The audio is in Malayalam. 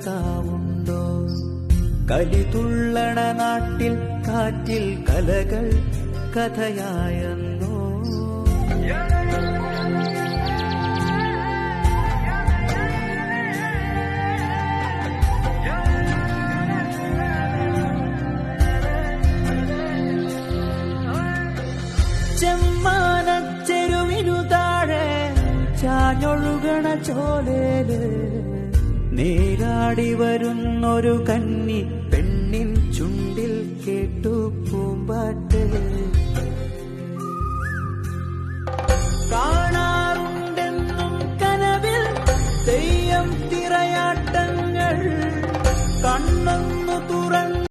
കേൾക്കാവുണ്ടോ? കലിതുള്ളണ നാട്ടിൽ കാറ്റിൽ കലകൾ കഥയായെന്നോ? ചെമ്മാനച്ചെരുവിനു താഴെ ചാഞ്ഞൊഴുകണ ചോലേല് നീരാടി വരുന്നൊരു കന്നി